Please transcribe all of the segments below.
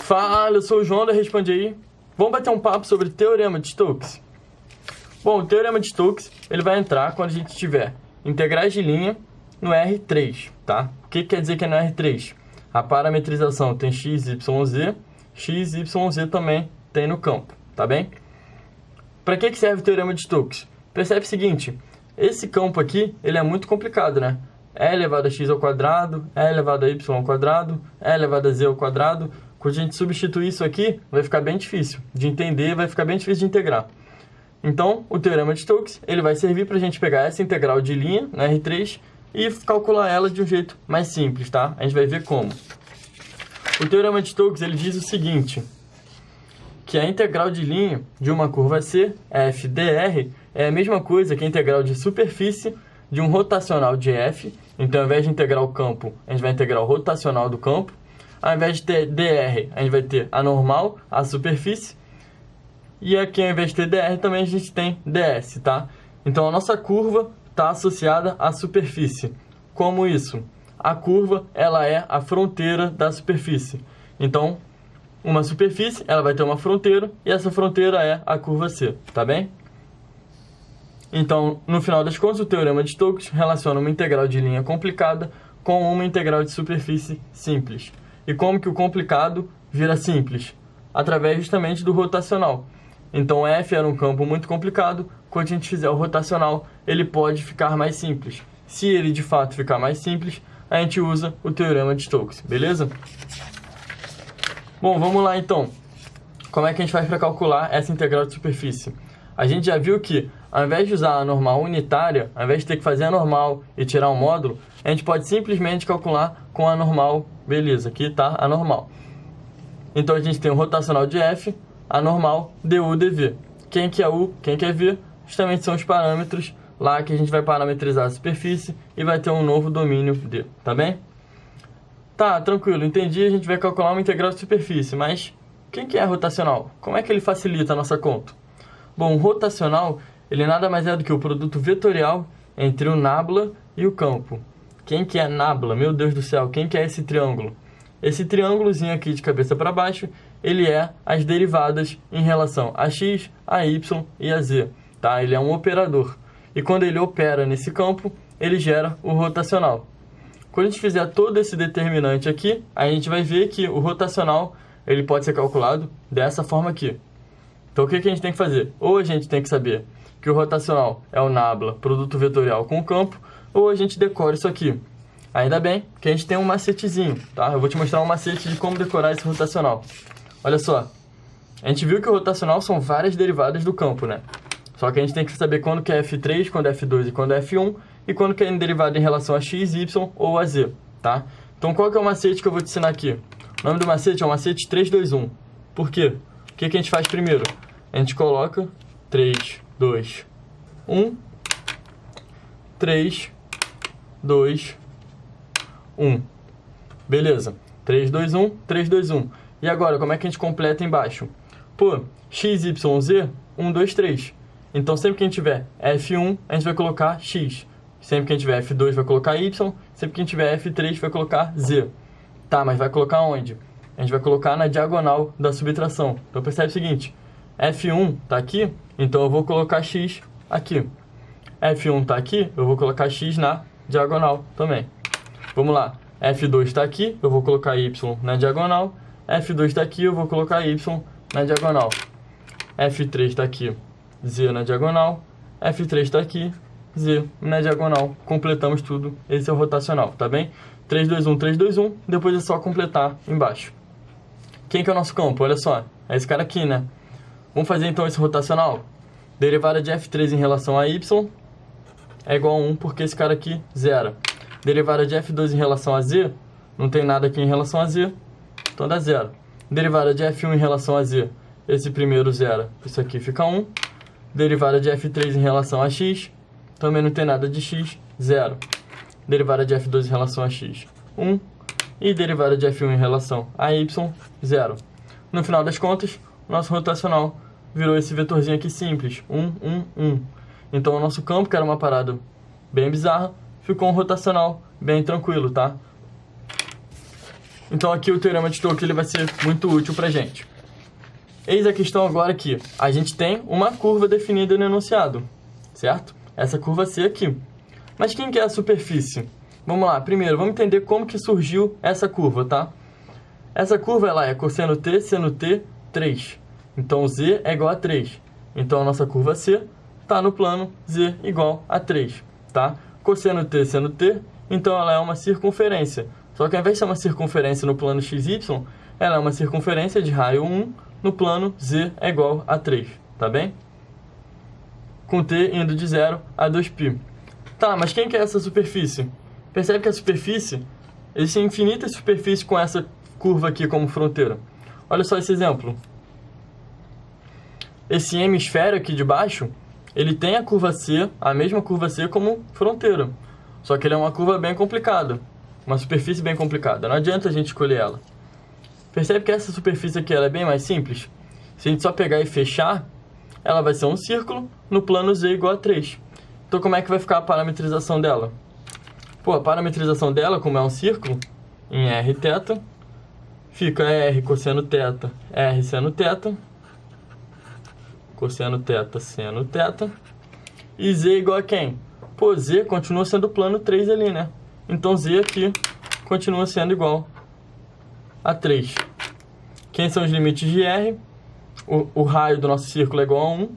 Fala, eu sou o João da Responde Aí. Vamos bater um papo sobre Teorema de Stokes? Bom, o Teorema de Stokes ele vai entrar quando a gente tiver integrais de linha no R3, tá? O que quer dizer que é no R3? A parametrização tem x, y, z, x, y, z também tem no campo, tá bem? Para que serve o Teorema de Stokes? Percebe o seguinte, esse campo aqui ele é muito complicado, né? E elevado a x ao quadrado, e elevado a y ao quadrado, e elevado a z ao quadrado. Quando a gente substituir isso aqui, vai ficar bem difícil de entender, vai ficar bem difícil de integrar. Então, o Teorema de Stokes ele vai servir para a gente pegar essa integral de linha, na R3, e calcular ela de um jeito mais simples, tá? A gente vai ver como. O Teorema de Stokes ele diz o seguinte, que a integral de linha de uma curva C, f dr, é a mesma coisa que a integral de superfície de um rotacional de f. Então, ao invés de integrar o campo, a gente vai integrar o rotacional do campo. Ao invés de ter dr, a gente vai ter a normal, a superfície. E aqui, ao invés de ter dr, também a gente tem ds, tá? Então, a nossa curva está associada à superfície. Como isso? A curva, ela é a fronteira da superfície. Então, uma superfície, ela vai ter uma fronteira, e essa fronteira é a curva C, tá bem? Então, no final das contas, o Teorema de Stokes relaciona uma integral de linha complicada com uma integral de superfície simples. E como que o complicado vira simples? Através justamente do rotacional. Então, f era um campo muito complicado, quando a gente fizer o rotacional, ele pode ficar mais simples. Se ele de fato ficar mais simples, a gente usa o Teorema de Stokes, beleza? Bom, vamos lá então. Como é que a gente faz para calcular essa integral de superfície? A gente já viu que, ao invés de usar a normal unitária, ao invés de ter que fazer a normal e tirar um módulo, a gente pode simplesmente calcular com a normal. Beleza, aqui está a normal. Então, a gente tem o rotacional de f, a normal, du, dv. Quem que é u, quem que é v, justamente são os parâmetros lá que a gente vai parametrizar a superfície e vai ter um novo domínio d, tá bem? Tá, tranquilo, entendi, a gente vai calcular uma integral de superfície, mas quem que é rotacional? Como é que ele facilita a nossa conta? Bom, o rotacional, ele nada mais é do que o produto vetorial entre o nabla e o campo. Quem que é nabla? Meu Deus do céu, quem que é esse triângulo? Esse triângulozinho aqui de cabeça para baixo, ele é as derivadas em relação a x, a y e a z, tá? Ele é um operador. E quando ele opera nesse campo, ele gera o rotacional. Quando a gente fizer todo esse determinante aqui, a gente vai ver que o rotacional ele pode ser calculado dessa forma aqui. Então, o que a gente tem que fazer? Ou a gente tem que saber que o rotacional é o nabla, produto vetorial com o campo, ou a gente decora isso aqui. Ainda bem que a gente tem um macetezinho, tá? Eu vou te mostrar um macete de como decorar esse rotacional. Olha só, a gente viu que o rotacional são várias derivadas do campo, né? Só que a gente tem que saber quando que é F3, quando é F2 e quando é F1, e quando que é derivada em relação a x, y ou a z, tá? Então, qual que é o macete que eu vou te ensinar aqui? O nome do macete é o macete 3, 2, 1. Por quê? O que a gente faz primeiro? A gente coloca 3, 2, 1, 3, 2, 1. Beleza. 3, 2, 1, 3, 2, 1. E agora, como é que a gente completa embaixo? Pô, x, y, z, 1, 2, 3. Então, sempre que a gente tiver F1, a gente vai colocar x. Sempre que a gente tiver F2, vai colocar y. Sempre que a gente tiver F3, vai colocar z. Tá, mas vai colocar onde? A gente vai colocar na diagonal da subtração. Então, percebe o seguinte. F1 está aqui, então eu vou colocar x aqui. F1 está aqui, eu vou colocar x na diagonal também. Vamos lá. F2 está aqui, eu vou colocar y na diagonal. F2 está aqui, eu vou colocar y na diagonal. F3 está aqui, z na diagonal. F3 está aqui, z na diagonal. Completamos tudo. Esse é o rotacional, tá bem? 3, 2, 1, 3, 2, 1. Depois é só completar embaixo. Quem que é o nosso campo? Olha só. É esse cara aqui, né? Vamos fazer então esse rotacional. Derivada de F3 em relação a y é igual a 1, porque esse cara aqui zera. Derivada de F2 em relação a z, não tem nada aqui em relação a z, então dá 0. Derivada de F1 em relação a z, esse primeiro zera, isso aqui fica 1. Derivada de F3 em relação a x, também não tem nada de x, 0. Derivada de F2 em relação a x, 1. E derivada de F1 em relação a y, 0. No final das contas, nosso rotacional virou esse vetorzinho aqui simples, 1, 1, 1. Então, o nosso campo, que era uma parada bem bizarra, ficou um rotacional bem tranquilo, tá? Então aqui o teorema de Stokes ele vai ser muito útil pra gente. Eis a questão agora que a gente tem uma curva definida no enunciado, certo? Essa curva C aqui. Mas quem que é a superfície? Vamos lá, primeiro vamos entender como que surgiu essa curva, tá? Essa curva ela é cosseno t, seno t, 3. Então z é igual a 3. Então a nossa curva C está no plano z igual a 3, tá? Cosseno t, seno t, então ela é uma circunferência. Só que ao invés de ser uma circunferência no plano xy, ela é uma circunferência de raio 1 no plano z é igual a 3, tá bem? Com t indo de 0 a 2π. Tá, mas quem que é essa superfície? Percebe que a superfície, existem infinitas superfícies com essa curva aqui como fronteira. Olha só esse exemplo. Esse hemisfério aqui de baixo, ele tem a curva C, a mesma curva C como fronteira. Só que ele é uma curva bem complicada, uma superfície bem complicada. Não adianta a gente escolher ela. Percebe que essa superfície aqui ela é bem mais simples? Se a gente só pegar e fechar, ela vai ser um círculo no plano Z igual a 3. Então como é que vai ficar a parametrização dela? Pô, a parametrização dela, como é um círculo, em rθ, fica R cosseno θ, R seno θ, cosseno θ, seno θ, e Z igual a quem? Pô, Z continua sendo o plano 3 ali, né? Então Z aqui continua sendo igual a 3. Quem são os limites de R? O raio do nosso círculo é igual a 1,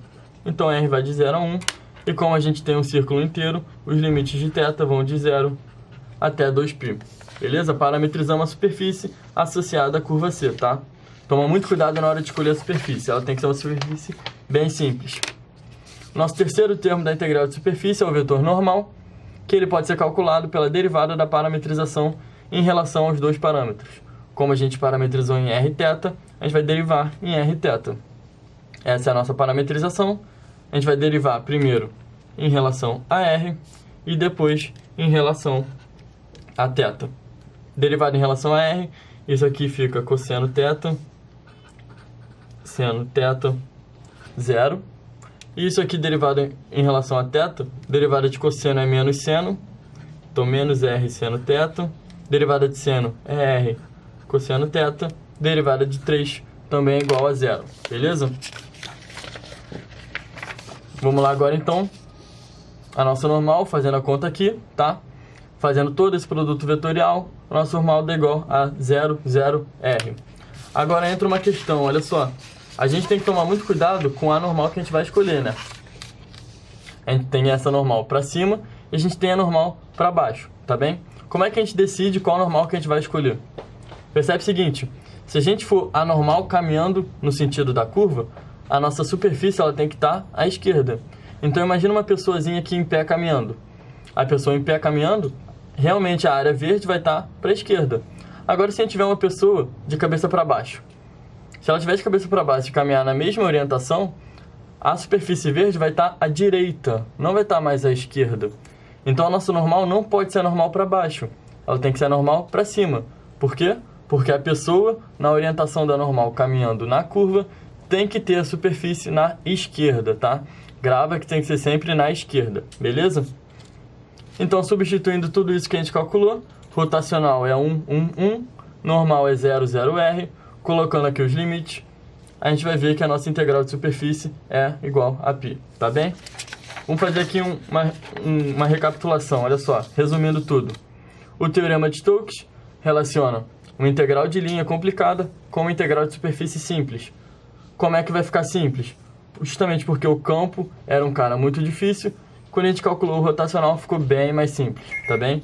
então R vai de 0 a 1. E como a gente tem um círculo inteiro, os limites de θ vão de 0 até 2π. Beleza? Parametrizamos a superfície associada à curva C, tá? Toma muito cuidado na hora de escolher a superfície. Ela tem que ser uma superfície bem simples. Nosso terceiro termo da integral de superfície é o vetor normal, que ele pode ser calculado pela derivada da parametrização em relação aos dois parâmetros. Como a gente parametrizou em rθ, a gente vai derivar em rθ. Essa é a nossa parametrização. A gente vai derivar primeiro em relação a R e depois em relação a θ. Derivado em relação a R, isso aqui fica cosseno θ, seno θ, 0. E isso aqui derivado em relação a θ, derivada de cosseno é menos seno, então menos R seno θ. Derivada de seno é R cosseno θ. Derivada de 3 também é igual a 0, beleza? Vamos lá agora então, a nossa normal, fazendo a conta aqui, tá? Fazendo todo esse produto vetorial, a nossa normal dá igual a 0, 0, R. Agora entra uma questão, olha só. A gente tem que tomar muito cuidado com a normal que a gente vai escolher, né? A gente tem essa normal para cima e a gente tem a normal para baixo, tá bem? Como é que a gente decide qual normal que a gente vai escolher? Percebe o seguinte, se a gente for a normal caminhando no sentido da curva, a nossa superfície ela tem que estar à esquerda. Então imagina uma pessoazinha aqui em pé caminhando. A pessoa em pé caminhando, realmente a área verde vai estar para a esquerda. Agora se a gente tiver uma pessoa de cabeça para baixo, se ela tiver de cabeça para baixo e caminhar na mesma orientação, a superfície verde vai estar à direita, não vai estar mais à esquerda. Então a nossa normal não pode ser normal para baixo, ela tem que ser normal para cima. Por quê? Porque a pessoa, na orientação da normal caminhando na curva, tem que ter a superfície na esquerda, tá? Grava que tem que ser sempre na esquerda, beleza? Então, substituindo tudo isso que a gente calculou, rotacional é 1, 1, 1, normal é 0, 0, R, colocando aqui os limites, a gente vai ver que a nossa integral de superfície é igual a π, tá bem? Vamos fazer aqui uma recapitulação, olha só, resumindo tudo. O teorema de Stokes relaciona uma integral de linha complicada com uma integral de superfície simples. Como é que vai ficar simples? Justamente porque o campo era um cara muito difícil, quando a gente calculou o rotacional ficou bem mais simples, tá bem?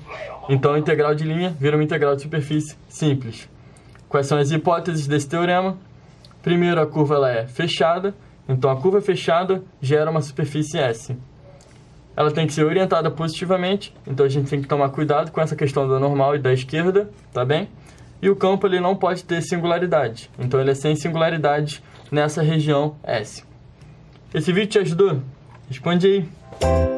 Então a integral de linha vira uma integral de superfície simples. Quais são as hipóteses desse teorema? Primeiro, a curva ela é fechada, então a curva fechada gera uma superfície S. Ela tem que ser orientada positivamente, então a gente tem que tomar cuidado com essa questão da normal e da esquerda, tá bem? E o campo ele não pode ter singularidade, então ele é sem singularidades nessa região S. Esse vídeo te ajudou? Responde aí!